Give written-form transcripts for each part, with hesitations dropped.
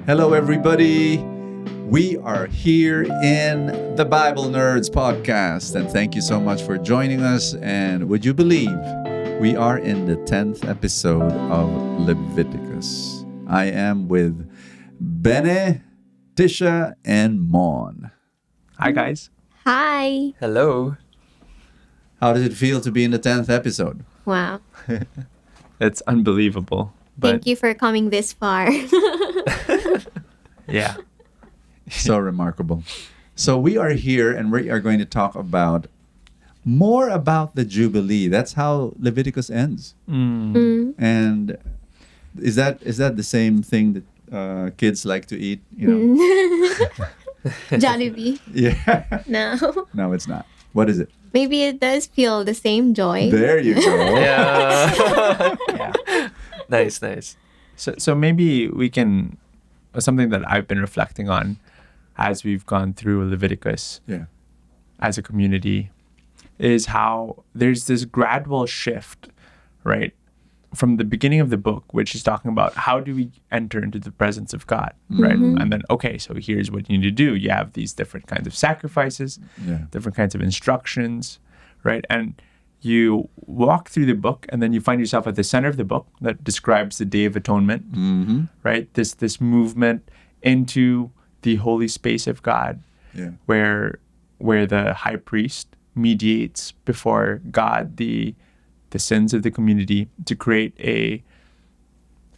Hello, everybody. We are here in the Bible Nerds podcast, and thank you so much for joining us. And would you believe we are in the 10th episode of Leviticus? I am with Bene, Tisha, and Mon. Hi, guys. Hi. Hello. How does it feel to be in the 10th episode? Wow. It's unbelievable. But Thank you for coming this far. yeah. So remarkable. So we are here and we are going to talk about more about the Jubilee. That's how Leviticus ends. And is that the same thing that kids like to eat? You know? Jollibee. Yeah. No. No, it's not. What is it? Maybe it does feel the same joy. There you go. Yeah. Yeah. Nice. So maybe we can, something that I've been reflecting on as we've gone through Leviticus Yeah. as a community is how there's this gradual shift, right? From the beginning of the book, which is talking about how do we enter into the presence of God, right? And then, okay, so here's what you need to do. You have these different kinds of sacrifices, Yeah. different kinds of instructions, right? And you walk through the book and then you find yourself at the center of the book that describes the Day of Atonement, right? This movement into the holy space of God, Yeah. where the high priest mediates before God the sins of the community to create a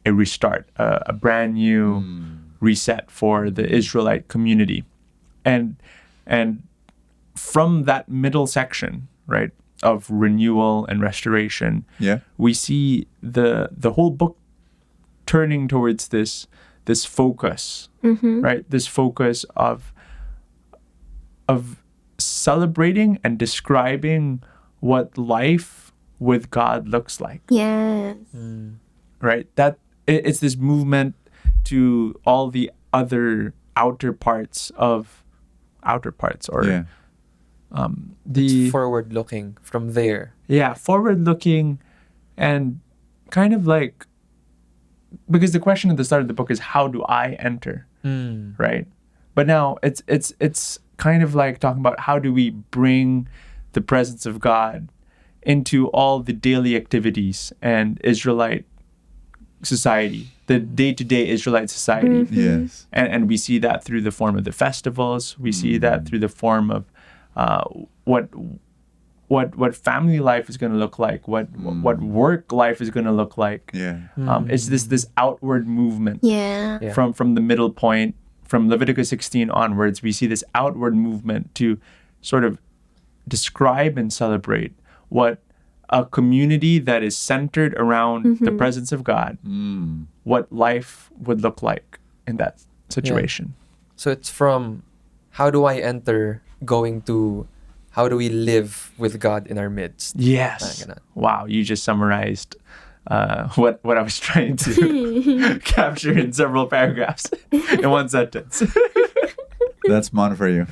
restart, a brand new reset for the Israelite community. And from that middle section, right, of renewal and restoration, Yeah. we see the whole book turning towards this focus, right? This focus of celebrating and describing what life with God looks like, Yes. right? That it's this movement to all the other outer parts, or Yeah. the Forward looking from there. forward looking, and kind of like, because the question at the start of the book is how do I enter, right? But now it's kind of like talking about how do we bring the presence of God into all the daily activities and Israelite society, the day-to-day Israelite society. Yes. And we see that through the form of the festivals. We see that through the form of what family life is going to look like, what work life is going to look like. Yeah. It's this outward movement Yeah. Yeah. from the middle point, from Leviticus 16 onwards. We see this outward movement to sort of describe and celebrate what a community that is centered around the presence of God, what life would look like in that situation. So it's from how do I enter going to how do we live with God in our midst? Yes. Parang ganun. Wow, you just summarized what I was trying to capture in several paragraphs in one sentence. That's Mon for you.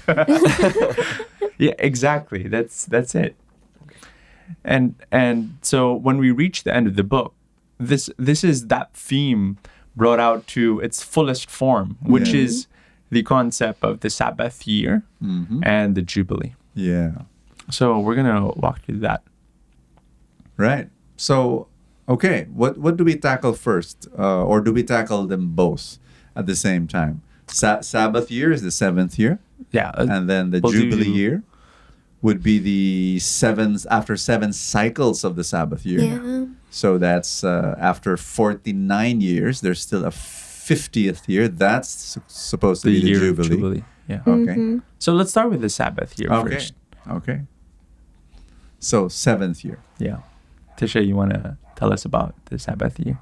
Yeah, exactly. That's it. And so when we reach the end of the book, this is that theme brought out to its fullest form, which Yeah. is the concept of the Sabbath year and the Jubilee. Yeah. So we're gonna walk through that. Right. So, okay, what do we tackle first, or do we tackle them both at the same time? Sabbath year is the 7th year, Yeah. and then the we'll do- Jubilee year would be the after 7 cycles of the Sabbath year. Yeah. So that's after 49 years. There's still a 50th year. That's supposed to the be the year of Jubilee. Jubilee. Yeah. Okay. So let's start with the Sabbath year Okay. first. Okay. So 7th year. Yeah. Tisha, you want to tell us about the Sabbath year?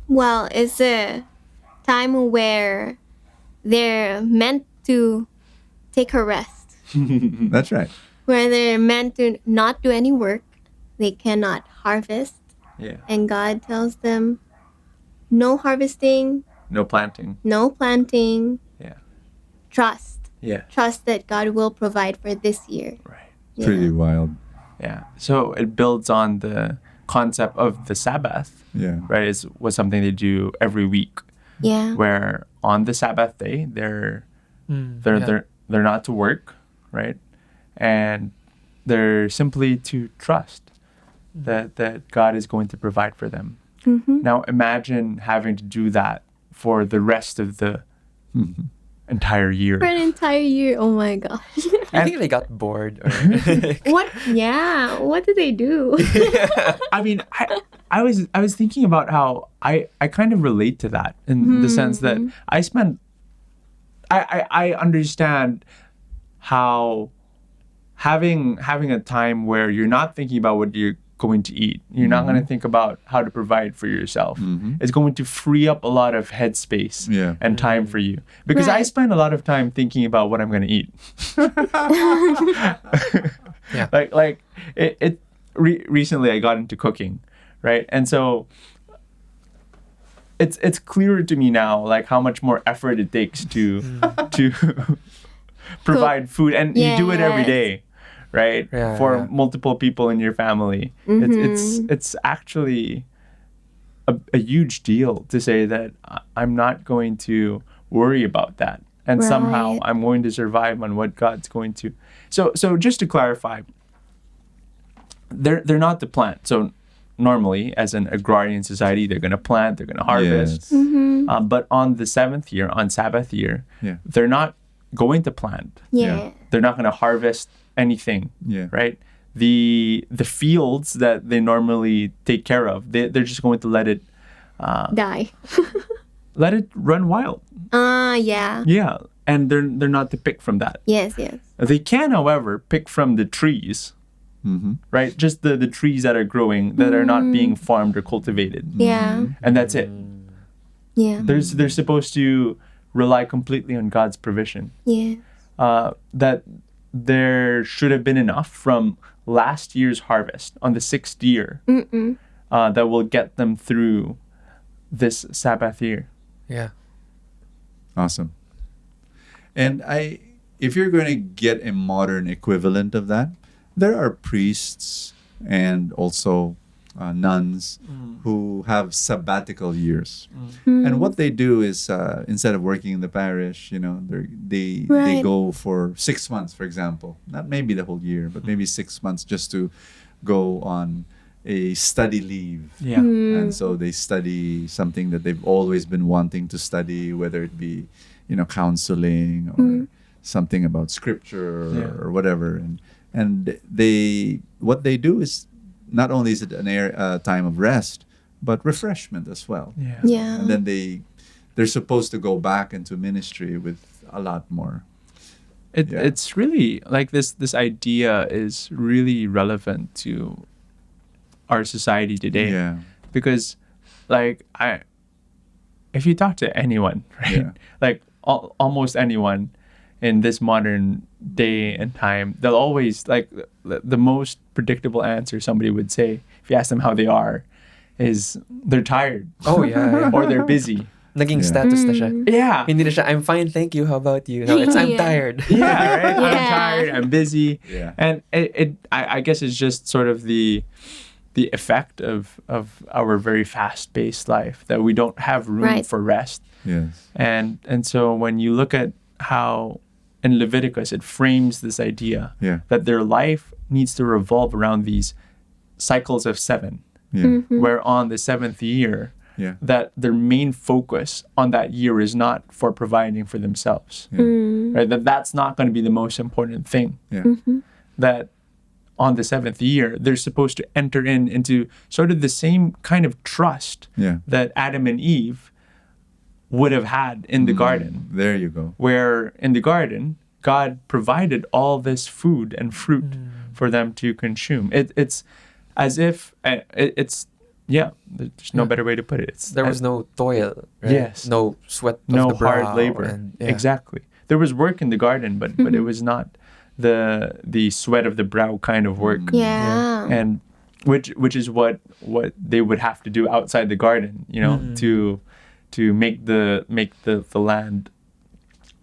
Well, it's a time where they're meant to take a rest, That's right. where they're meant to not do any work. They cannot harvest. Yeah. And God tells them no harvesting, No planting. no planting, Yeah. trust. Yeah. Trust that God will provide for this year. Right. Yeah. Pretty wild. Yeah. So it builds on the concept of the Sabbath, Yeah. right? Was something they do every week, Yeah. where on the Sabbath day, they're not to work, right? And they're simply to trust that God is going to provide for them. Now imagine having to do that for the rest of the entire year. For an entire year. Oh my gosh. I think they got bored. Or What? Yeah. What do they do? I mean, I was thinking about how I kind of relate to that in the sense that I understand how having a time where you're not thinking about what you're going to eat, you're not going to think about how to provide for yourself. It's going to free up a lot of headspace and time for you, because I Right. spend a lot of time thinking about what I'm going to eat. Like recently I got into cooking, right? And so it's clearer to me now, like how much more effort it takes to provide food, and you do it every Yes. day, right? Yeah, For yeah. multiple people in your family. It's actually a huge deal to say that I'm not going to worry about that, and somehow Right. I'm going to survive on what God's going to. So just to clarify, they're not to plant. So normally, as an agrarian society, they're going to plant, they're going to harvest. Yes. But on the seventh year, on Sabbath year, Yeah. they're not going to plant. Yeah. They're not going to harvest anything. Yeah. Right. The fields that they normally take care of, they're just going to let it Die. run wild. Yeah. Yeah, and they're not to pick from that. Yes, yes. They can, however, pick from the trees. Right, just the trees that are growing that are not being farmed or cultivated, Yeah. and that's it. Yeah. They're supposed to rely completely on God's provision. Yeah. That there should have been enough from last year's harvest on the sixth year that will get them through this Sabbath year. Yeah. Awesome. And if you're going to get a modern equivalent of that, there are priests and also nuns who have sabbatical years. And what they do is instead of working in the parish, they Right. go for 6 months, for example. Not maybe the whole year, but maybe 6 months just to go on a study leave. Yeah. And so they study something that they've always been wanting to study, whether it be, counseling or something about scripture or whatever. And what they do is not only is it a time of rest, but refreshment as well. Yeah. Yeah. And then they're supposed to go back into ministry with a lot more. Yeah. It's really like this idea is really relevant to our society today. Yeah. Because like if you talk to anyone, right? Yeah. Like almost anyone in this modern day and time, they'll always like the most predictable answer somebody would say if you ask them how they are is they're tired Oh, yeah. or they're busy. Naging Yeah. status na siya. Yeah. Hindi na siya, I'm fine, thank you, how about you? No, it's, I'm Yeah. tired. Yeah, right. I'm Yeah. tired. I'm busy. Yeah. And I guess it's just sort of the effect of our very fast-paced life that we don't have room Right. for rest. Yes. And so when you look at how in Leviticus it frames this idea Yeah. that their life needs to revolve around these cycles of 7, Yeah. where on the 7th year Yeah. that their main focus on that year is not for providing for themselves. Yeah. Right? That's not going to be the most important thing. Yeah. That on the 7th year, they're supposed to enter into sort of the same kind of trust Yeah. that Adam and Eve would have had in the garden, There you go. where in the garden, God provided all this food and fruit for them to consume. It's as if there's no better way to put it. There was no toil, right? Yes. No sweat of no the brow. hard labor. And, yeah. Exactly. There was work in the garden, but it was not the sweat of the brow kind of work. Yeah. And which is what they would have to do outside the garden, to make the land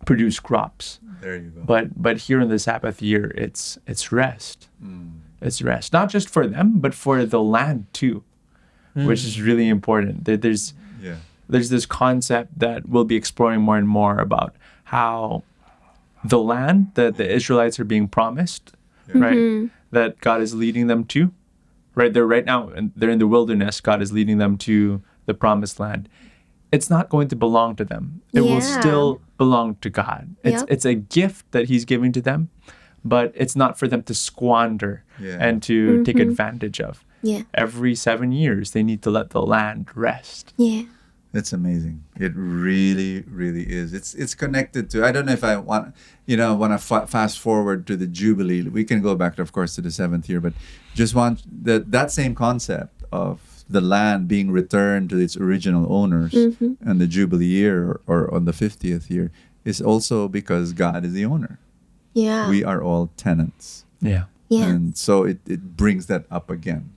produce crops. There you go. But here in the Sabbath year, it's rest. It's rest, not just for them, but for the land too, which is really important. There's Yeah. there's this concept that we'll be exploring more and more about how the land that the Israelites are being promised, right, that God is leading them to, right? They're right now, and they're in the wilderness. God is leading them to the promised land. It's not going to belong to them. It will Yeah. still belong to God. Yep. It's a gift that He's giving to them, but it's not for them to squander Yeah. and to take advantage of. Yeah. Every 7 years, they need to let the land rest. Yeah. It's amazing. It really, really is. It's connected to. I don't know if I want to fast forward to the Jubilee. We can go back, of course, to the 7th year, but just want that same concept of the land being returned to its original owners, and the Jubilee year or on the 50th year is also because God is the owner. Yeah. We are all tenants, Yeah. Yeah. and so it brings that up again.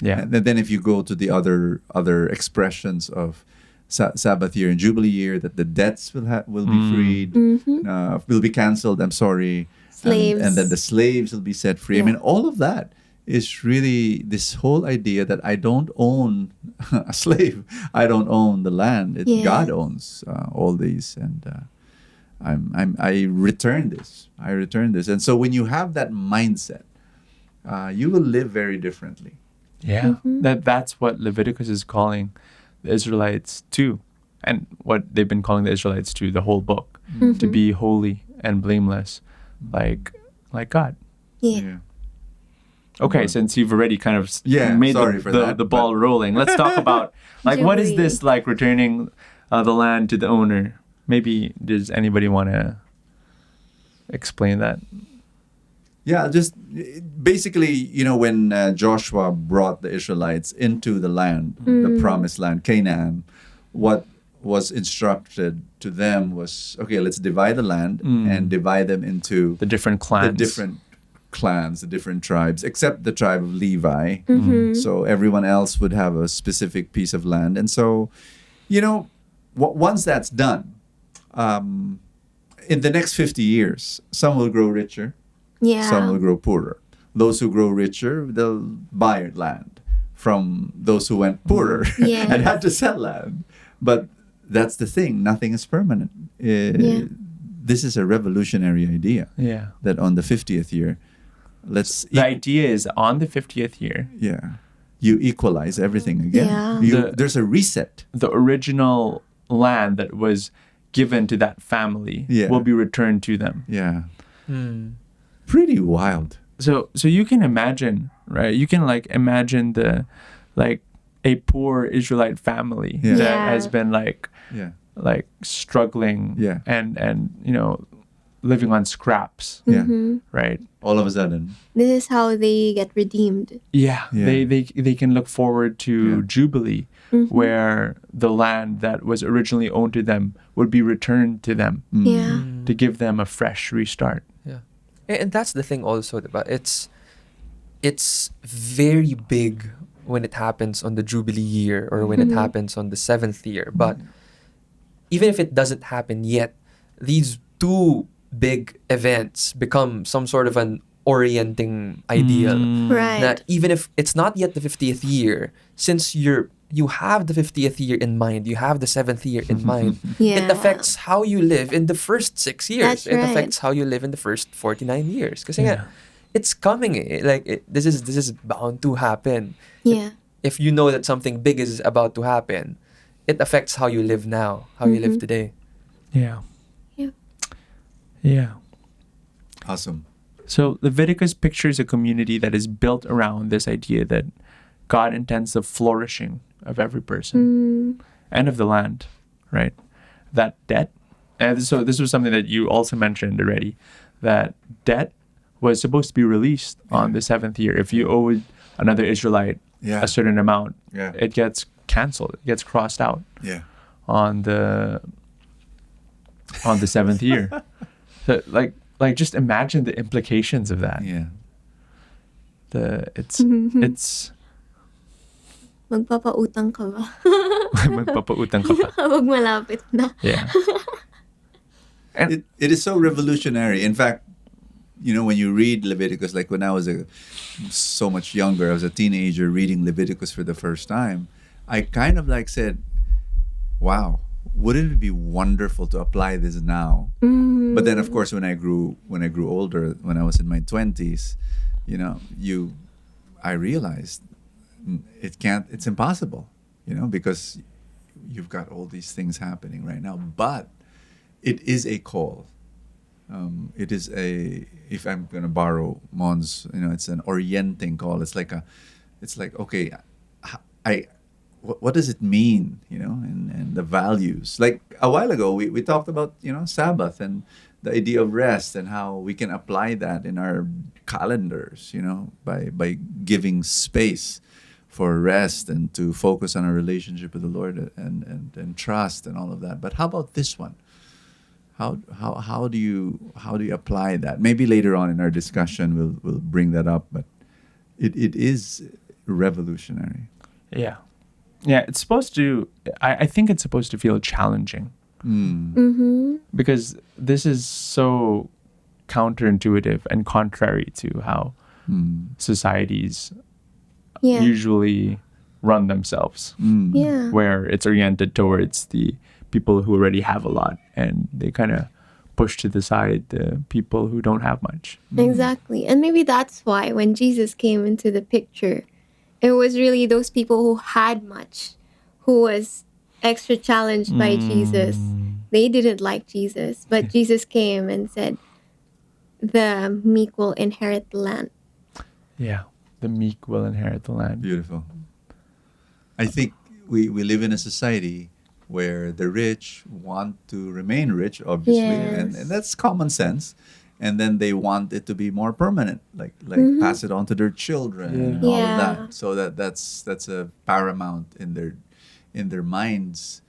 Yeah. And then if you go to the other expressions of Sabbath year and Jubilee year, that the debts will be freed, will be canceled. I'm sorry, Slaves. and then the slaves will be set free. I Yeah. mean, all of that is really this whole idea that I don't own a slave. I don't own the land. Yeah. God owns all these, and I return this. I return this, and so when you have that mindset, you will live very differently. Yeah. That's what Leviticus is calling the Israelites to, and what they've been calling the Israelites to the whole book, to be holy and blameless, like God. Yeah. Okay, since you've already kind of made sorry for that, the ball rolling, let's talk about what is Jubilee. this like returning the land to the owner? Maybe does anybody want to explain that? Yeah, just basically, when Joshua brought the Israelites into the land, the promised land, Canaan, what was instructed to them was, okay, let's divide the land and divide them into The different clans. the different clans, the different tribes, except the tribe of Levi. So everyone else would have a specific piece of land. And so, once that's done, in the next 50 years, some will grow richer. Yeah. Some will grow poorer. Those who grow richer, they'll buy land from those who went poorer Yeah. and had to sell land. But that's the thing. Nothing is permanent. This is a revolutionary idea Yeah. that on the 50th year, let's The idea is on the 50th year, you equalize everything again. Yeah. There's a reset. the original land that was given to that family will be returned to them. Yeah. Pretty wild. So you can imagine, right? You can imagine a poor Israelite family Yeah. that Yeah. has been Yeah. struggling Yeah. and living on scraps, Yeah. right? All of a sudden. This is how they get redeemed. Yeah, Yeah. They can look forward to Yeah. Jubilee, where the land that was originally owned to them would be returned to them Yeah. to give them a fresh restart. Yeah. And that's the thing also, diba? It's very big when it happens on the Jubilee year or when it happens on the 7th year. But even if it doesn't happen yet, these two big events become some sort of an orienting ideal. Right. That even if it's not yet the 50th year, since you have the 50th year in mind, you have the 7th year in mind, Yeah. it affects how you live in the first 6 years. That's It right. affects how you live in the first 49 years. Kasi Yeah. nga, it's coming. This is bound to happen. Yeah. If you know that something big is about to happen, it affects how you live now, how you live today. Yeah. Yeah. Yeah. Awesome. So Leviticus pictures a community that is built around this idea that God intends the flourishing of every person and of the land, right? That debt, and so this was something that you also mentioned already, that debt was supposed to be released on the 7th year. If you owed another Israelite a certain amount, it gets canceled, it gets crossed out Yeah. on the 7th year. So just imagine the implications of that. Yeah. It's Magpapautang ka ba? magpapautang ka pa. Habang malapit na. Yeah. It is so revolutionary. In fact, when you read Leviticus, like when I was so much younger, I was a teenager reading Leviticus for the first time, I kind of said, wow, wouldn't it be wonderful to apply this now? But then, of course, when I grew older, when I was in my 20s, you know, I realized it's impossible, you know, because you've got all these things happening right now. But it is a call. It is if I'm gonna borrow Mon's, you know, it's an orienting call. It's like okay, what does it mean, you know, and the values. Like a while ago, we talked about, you know, Sabbath and the idea of rest and how we can apply that in our calendars, you know, by giving space for rest and to focus on our relationship with the Lord and trust and all of that. But how about this one? How do you apply that? Maybe later on in our discussion we'll bring that up, but it is revolutionary. Yeah. Yeah, it's supposed to, I think it's supposed to feel challenging because this is so counterintuitive and contrary to how societies usually run themselves, Yeah. where it's oriented towards the people who already have a lot and they kind of push to the side the people who don't have much. Exactly. And maybe that's why when Jesus came into the picture, it was really those people who had much, who was extra challenged by Jesus. They didn't like Jesus, but Jesus came and said, the meek will inherit the land. Yeah, the meek will inherit the land. Beautiful. I think we live in a society where the rich want to remain rich, obviously, and Yes. that's common sense. And then they want it to be more permanent, like pass it on to their children and all of Yeah. that. So that's a paramount in their minds.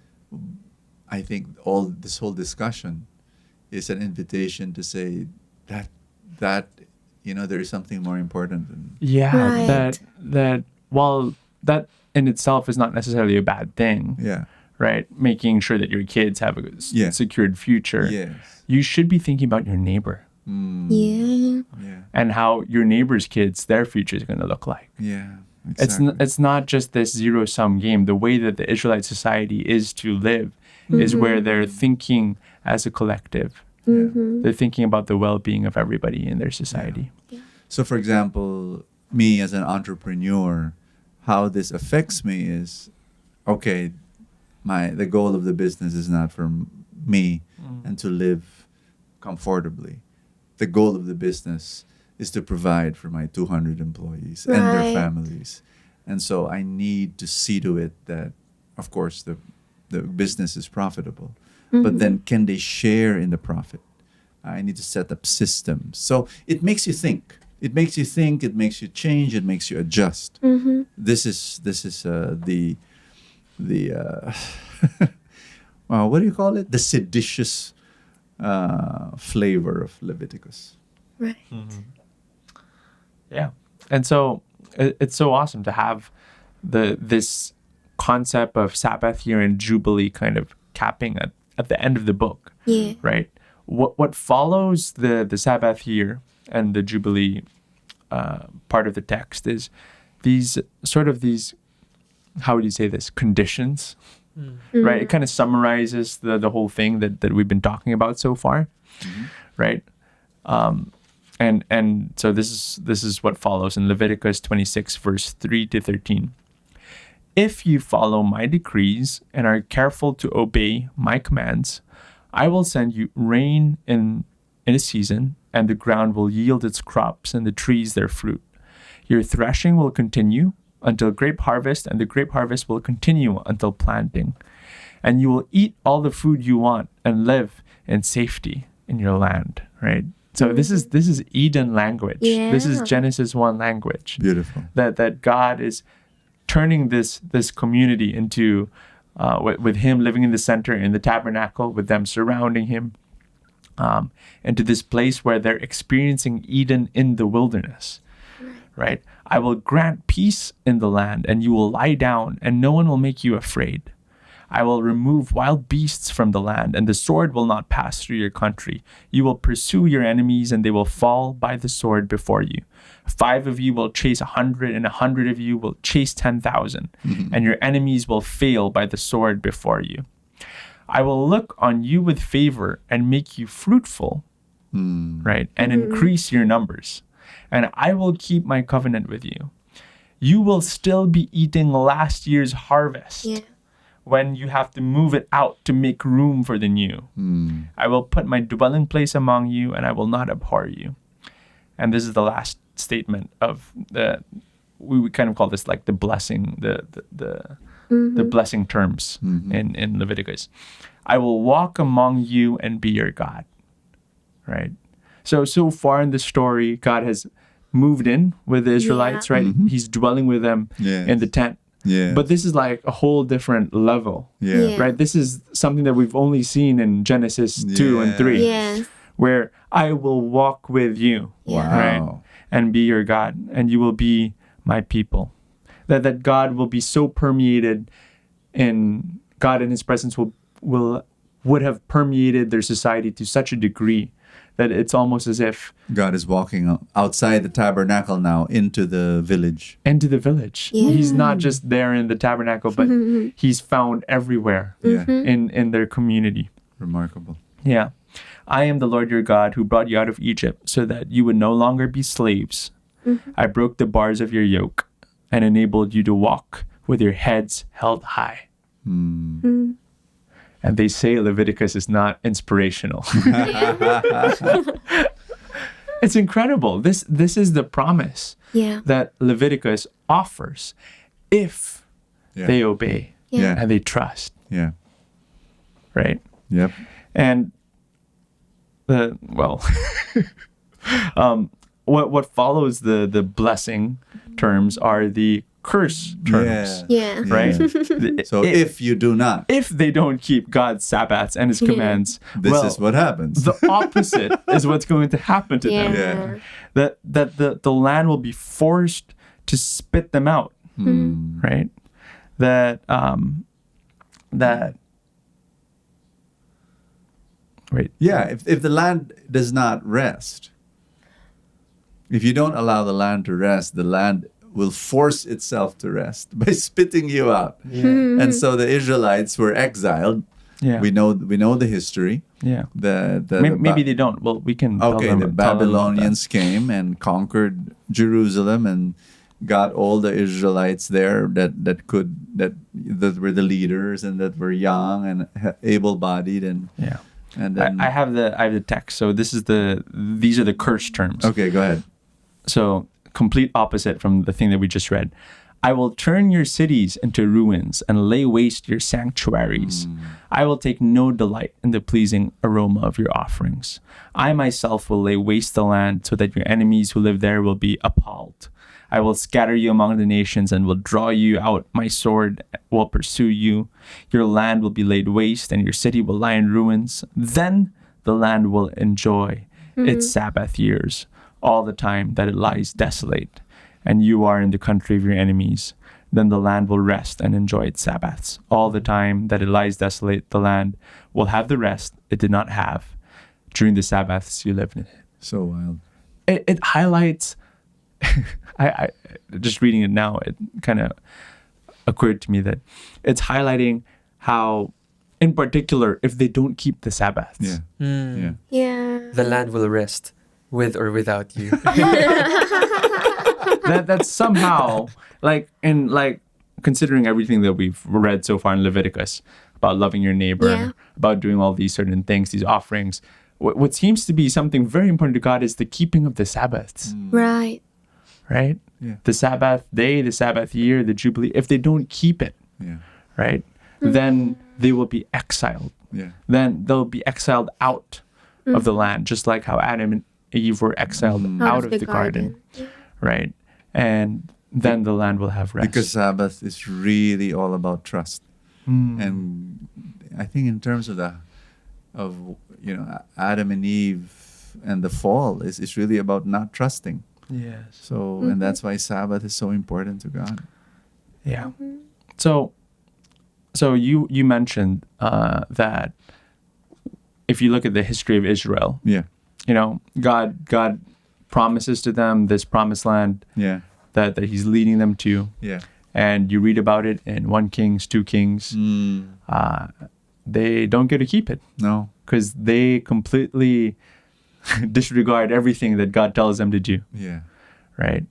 I think all this whole discussion is an invitation to say that you know there is something more important than Yeah, Right. that while that in itself is not necessarily a bad thing, yeah. right? Making sure that your kids have a Yeah. secured future. Yes. You should be thinking about your neighbor Yeah. Yeah. and how your neighbor's kids, their future is going to look like. Yeah. Exactly. It's not just this zero sum game. The way that the Israelite society is to live is where they're thinking as a collective. Yeah. They're thinking about the well-being of everybody in their society. So, for example, me as an entrepreneur, how this affects me is, okay, the goal of the business is not for me and to live comfortably. The goal of the business is to provide for my 200 employees and their Right. families. And so I need to see to it that, of course, the business is profitable. But then can they share in the profit? I need to set up systems. So it makes you think. It makes you think. It makes you change. It makes you adjust. This is the well, what do you call it? The seditious flavor of Leviticus. Right. Yeah. And so it's so awesome to have this concept of Sabbath year and Jubilee kind of capping at the end of the book, Yeah. right? What follows the Sabbath year and the Jubilee part of the text is these, how would you say this, conditions, right? It kind of summarizes the whole thing that we've been talking about so far, right? And so this is what follows in Leviticus 26 verse 3 to 13. If you follow my decrees and are careful to obey my commands, I will send you rain in a season, and the ground will yield its crops and the trees their fruit. Your threshing will continue until grape harvest, and the grape harvest will continue until planting. And you will eat all the food you want and live in safety in your land, right? So this is Eden language. This is Yeah. Genesis 1 language. Beautiful. That God is turning this community into with him living in the center in the tabernacle, with them surrounding him, into this place where they're experiencing Eden in the wilderness, right? I will grant peace in the land, and you will lie down, and no one will make you afraid. I will remove wild beasts from the land, and the sword will not pass through your country. You will pursue your enemies, and they will fall by the sword before you. 5 of you will chase 100, and 100 of you will chase 10,000, and your enemies will fail by the sword before you. I will look on you with favor and make you fruitful, right? And increase your numbers. And I will keep my covenant with you. You will still be eating last year's harvest when you have to move it out to make room for the new. I will put my dwelling place among you, and I will not abhor you. And this is the last statement of the, we kind of call this like the blessing, the blessing terms in Leviticus. I will walk among you and be your God, right? So far in the story, God has moved in with the Israelites, right? He's dwelling with them in the tent. But this is like a whole different level, right? This is something that we've only seen in Genesis 2 and 3, where I will walk with you, right? And be your God, and you will be my people. That God will be so permeated in God and his presence would have permeated their society to such a degree that it's almost as if God is walking outside the tabernacle now into the village. He's not just there in the tabernacle, but he's found everywhere in their community. Remarkable. Yeah. I am the Lord your God who brought you out of Egypt so that you would no longer be slaves. I broke the bars of your yoke and enabled you to walk with your heads held high. And they say Leviticus is not inspirational. It's incredible. This is the promise that Leviticus offers if they obey and they trust. Right? Yep. And what follows the blessing terms are the curse terms. Right? So if you do not. If they don't keep God's Sabbaths and his commands, this is what happens. The opposite is what's going to happen to them. That the land will be forced to spit them out. Right? That wait. Yeah, if the land does not rest, if you don't allow the land to rest, the land will force itself to rest by spitting you out. And so the Israelites were exiled. We know the history. Maybe they don't. Well, we can. The Babylonians came and conquered Jerusalem and got all the Israelites there that were the leaders and that were young and able-bodied and And then I have the text. So these are the curse terms. Okay, go ahead. So complete opposite from the thing that we just read. I will turn your cities into ruins and lay waste your sanctuaries. I will take no delight in the pleasing aroma of your offerings. I myself will lay waste the land so that your enemies who live there will be appalled. I will scatter you among the nations and will draw you out. My sword will pursue you. Your land will be laid waste and your city will lie in ruins. Then the land will enjoy its Sabbath years, all the time that it lies desolate, and you are in the country of your enemies. Then the land will rest and enjoy its Sabbaths. All the time that it lies desolate, the land will have the rest it did not have during the Sabbaths you lived in it. So wild. It highlights, I just reading it now, it kind of occurred to me that it's highlighting how, in particular, if they don't keep the Sabbaths. The land will rest with or without you. That's somehow considering everything that we've read so far in Leviticus about loving your neighbor, about doing all these certain things, these offerings. What seems to be something very important to God is the keeping of the Sabbaths. Right. Right? Yeah. The Sabbath day, the Sabbath year, the Jubilee. If they don't keep it, right, then they will be exiled. Then they'll be exiled out of the land, just like how Adam and Eve were exiled out of the garden. Right? And then the land will have rest. Because Sabbath is really all about trust. And I think in terms of Adam and Eve and the fall is really about not trusting. Yes. So and that's why Sabbath is so important to God. Yeah. So you mentioned that if you look at the history of Israel, God promises to them this promised land that he's leading them to. And you read about it in 1 Kings, 2 Kings. they don't get to keep it No. because they completely disregard everything that God tells them to do, Yeah. right?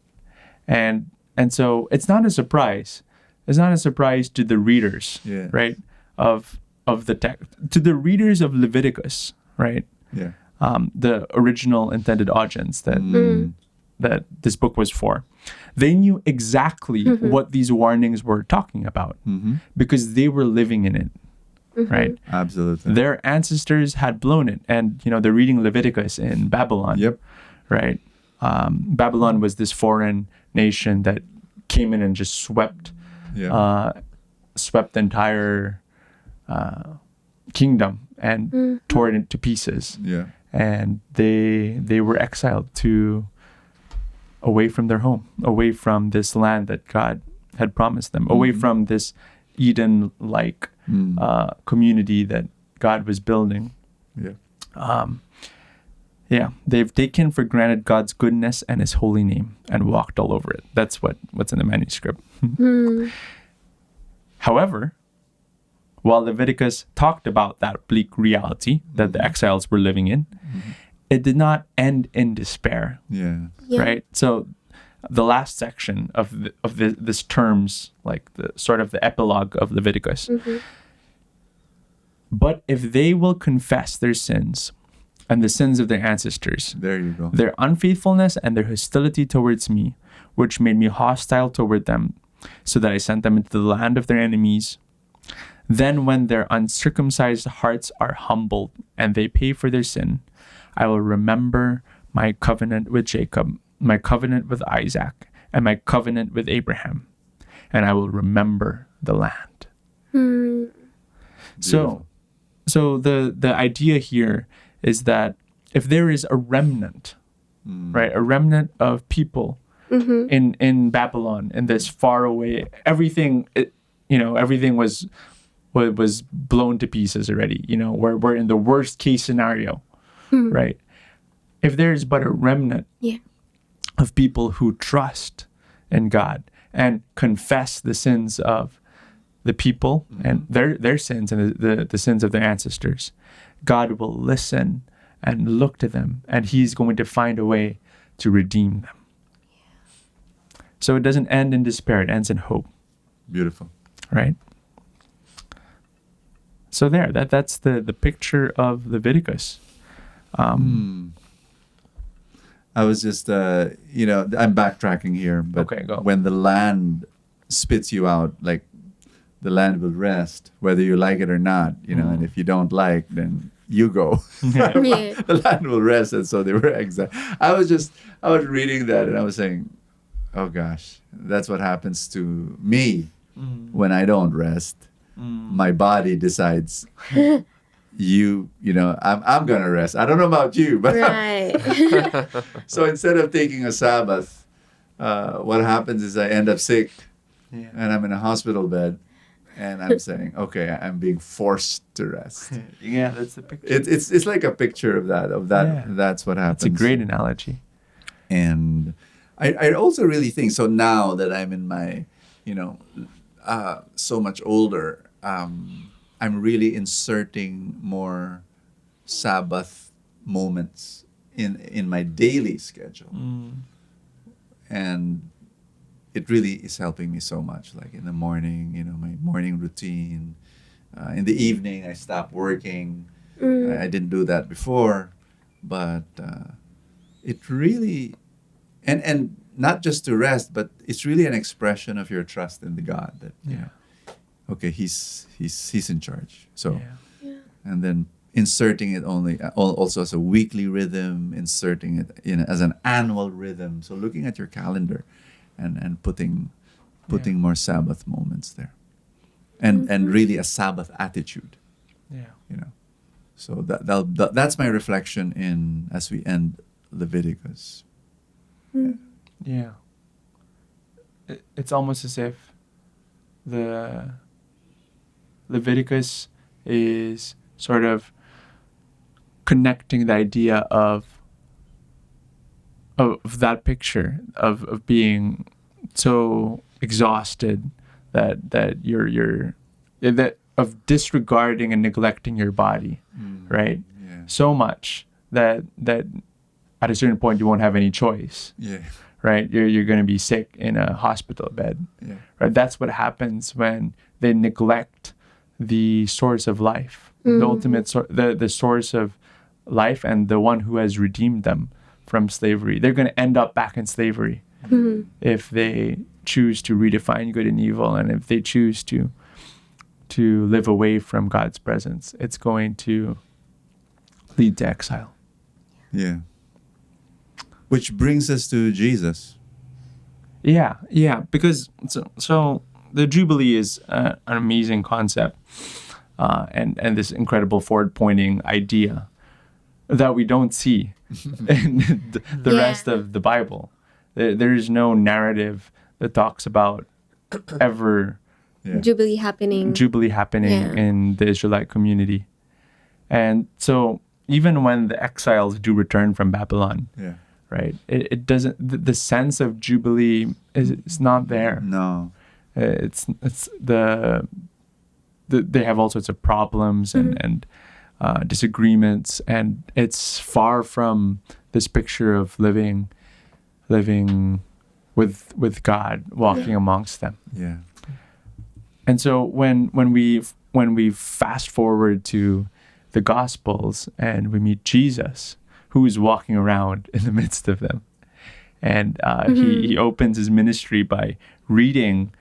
And so it's not a surprise. It's not a surprise to the readers, Yeah. right? Of the text, to the readers of Leviticus, right? Yeah. The original intended audience that Mm. that this book was for. They knew exactly what these warnings were talking about Mm-hmm. because they were living in it, right? Absolutely. Their ancestors had blown it, and they're reading Leviticus in Babylon. Yep. Right. Babylon was this foreign nation that came in and just swept Yeah. the entire kingdom and tore it into pieces. Yeah. And they were exiled away from their home, away from this land that God had promised them, away from this Eden-like community that God was building. Yeah. They've taken for granted God's goodness and His holy name and walked all over it. That's what's in the manuscript. However, while Leviticus talked about that bleak reality that the exiles were living in, it did not end in despair. Yeah. Right? So the last section of this terms, like the sort of the epilogue of Leviticus. But if they will confess their sins and the sins of their ancestors, There you go. their unfaithfulness and their hostility towards me, which made me hostile toward them, so that I sent them into the land of their enemies, then when their uncircumcised hearts are humbled and they pay for their sin, I will remember my covenant with Jacob, my covenant with Isaac, and my covenant with Abraham, and I will remember the land. So the idea here is that if there is a remnant, right, a remnant of people in Babylon, in this far away, everything was blown to pieces already. We're in the worst case scenario, right? If there's but a remnant of people who trust in God and confess the sins of the people and their sins and the sins of their ancestors, God will listen and look to them, and He's going to find a way to redeem them. So it doesn't end in despair, it ends in hope. Beautiful. Right? So that's the picture of Leviticus. I was just, I'm backtracking here, but Okay, go. when the land spits you out, like the land will rest, whether you like it or not, and if you don't like, then you go. The land will rest, and so they were exiled. I was reading that, and I was saying, oh gosh, that's what happens to me when I don't rest. My body decides, I'm gonna rest. I don't know about you, but Right. so instead of taking a Sabbath, what happens is I end up sick, and I'm in a hospital bed, and I'm saying, okay, I'm being forced to rest. Yeah, that's the picture. It's like a picture of that. Yeah. That's what happens. It's a great analogy. And I also really think, so now that I'm in my, so much older, I'm really inserting more Sabbath moments in my daily schedule. And it really is helping me so much. Like in the morning, my morning routine. In the evening, I stop working. I didn't do that before, but it really, and not just to rest, but it's really an expression of your trust in the God that, okay, he's in charge. So, and then inserting it also as a weekly rhythm, inserting it as an annual rhythm. So looking at your calendar and putting more Sabbath moments there, and really a Sabbath attitude. So that's my reflection as we end Leviticus. Yeah. It's almost as if the Leviticus is sort of connecting the idea of that picture of being so exhausted that you're that disregarding and neglecting your body, right? Yeah. So much that at a certain point you won't have any choice, Yeah. right? You're going to be sick in a hospital bed, Yeah. right? That's what happens when they neglect the source of life, the ultimate the source of life, and the one who has redeemed them from slavery. They're going to end up back in slavery if they choose to redefine good and evil, and if they choose to live away from God's presence. It's going to lead to exile. Yeah. Which brings us to Jesus. Yeah, because so the Jubilee is an amazing concept, and this incredible forward-pointing idea that we don't see in the rest of the Bible. There is no narrative that talks about ever Yeah. Jubilee happening. Yeah. in the Israelite community. And so even when the exiles do return from Babylon, Yeah. right, it doesn't, the sense of Jubilee is not there. No. It's they have all sorts of problems and disagreements, and it's far from this picture of living with God, walking amongst them. Yeah. And so when we fast forward to the Gospels and we meet Jesus, who is walking around in the midst of them, and he opens his ministry by reading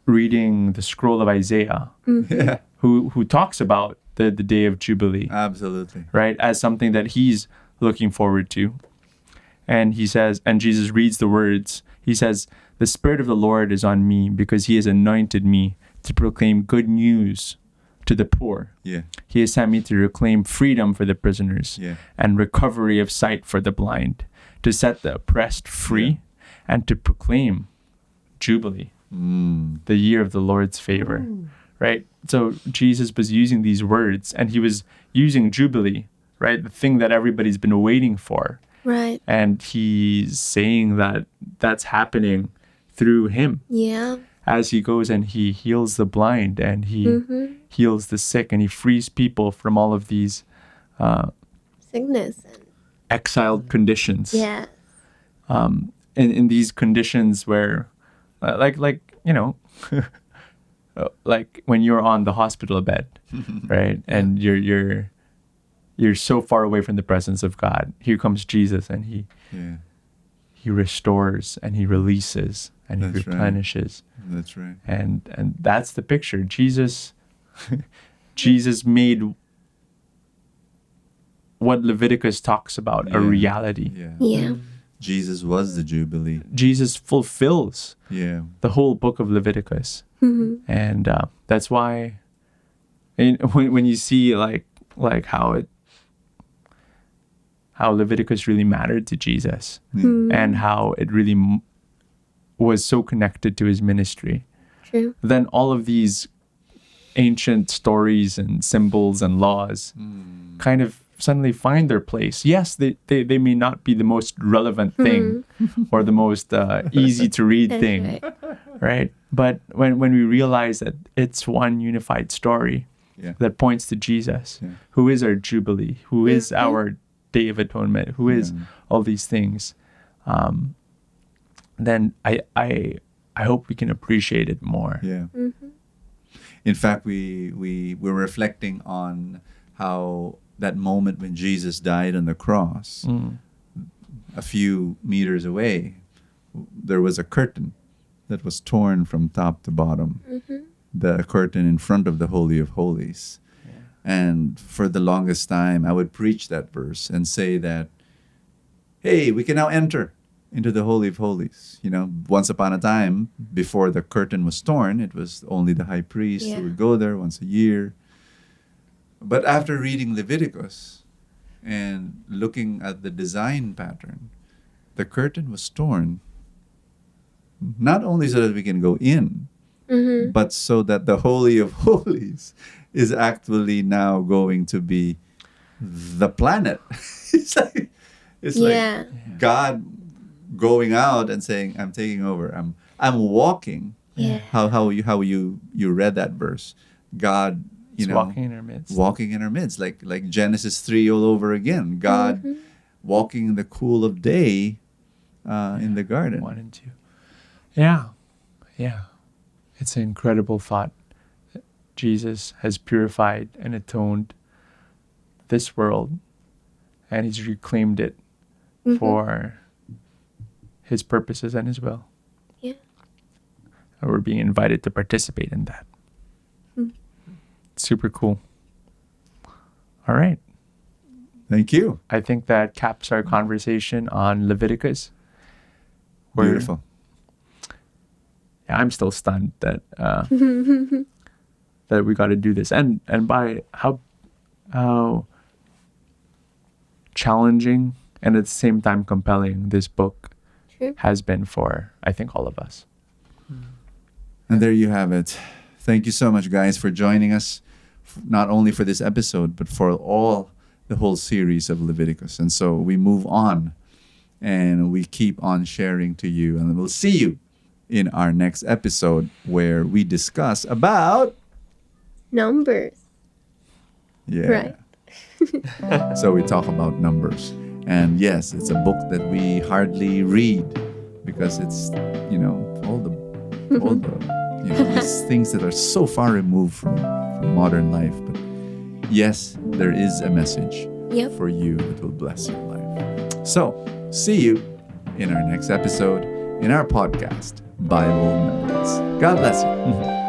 the scroll of Isaiah, Yeah. who talks about the day of Jubilee, Absolutely. right, as something that he's looking forward to. And he says, and Jesus reads the words. He says, "The Spirit of the Lord is on me because he has anointed me to proclaim good news to the poor. Yeah. He has sent me to proclaim freedom for the prisoners Yeah. and recovery of sight for the blind, to set the oppressed free and to proclaim Jubilee, the year of the Lord's favor." Right? So Jesus was using these words, and he was using Jubilee, right? The thing that everybody's been waiting for. Right. And he's saying that that's happening through him Yeah. as he goes and he heals the blind and he heals the sick and he frees people from all of these Sickness. And exiled conditions. yeah. In these conditions where, like you know, like when you're on the hospital bed, right? And you're so far away from the presence of God. Here comes Jesus, and he restores and he releases and That's he right. replenishes. That's right. And that's the picture. Jesus made what Leviticus talks about a Yeah. reality. Yeah. Yeah. Jesus was the Jubilee. Jesus fulfills Yeah. the whole book of Leviticus. And that's why when you see like how Leviticus really mattered to Jesus and how it really was so connected to his ministry, True. then all of these ancient stories and symbols and laws kind of suddenly find their place. Yes, they may not be the most relevant thing or the most easy to read That's thing, right. right? But when we realize that it's one unified story Yeah. that points to Jesus, Yeah. who is our Jubilee, who is our Day of Atonement, who is all these things, then I hope we can appreciate it more. Yeah. In fact, we were reflecting on how that moment when Jesus died on the cross, a few meters away, there was a curtain that was torn from top to bottom. The curtain in front of the Holy of Holies. And for the longest time, I would preach that verse and say that, hey, we can now enter into the Holy of Holies. You know, once upon a time, before the curtain was torn, it was only the high priest who would go there once a year. But after reading Leviticus and looking at the design pattern, the curtain was torn not only so that we can go in, but so that the Holy of Holies is actually now going to be the planet. It's like God going out and saying, "I'm taking over. I'm walking." Yeah. How you read that verse, God, It's walking in our midst. walking in our midst, like Genesis 3 all over again. God walking in the cool of day in the garden. 1 and 2. Yeah. Yeah. It's an incredible thought. Jesus has purified and atoned this world, and he's reclaimed it for his purposes and his will. Yeah. And we're being invited to participate in that. Super cool. All right. Thank you. I think that caps our conversation on Leviticus. Beautiful. Yeah, I'm still stunned that that we got to do this, and by how challenging and at the same time compelling this book True. has been for, I think, all of us. And there you have it. Thank you so much, guys, for joining us, not only for this episode, but for the whole series of Leviticus. And so we move on and we keep on sharing to you. And we'll see you in our next episode where we discuss about... Numbers. Yeah. Right. So we talk about numbers. And yes, it's a book that we hardly read because it's, all the these things that are so far removed from modern life. But yes, there is a message for you that will bless your life. So see you in our next episode in our podcast, Bible Nerds. God bless you.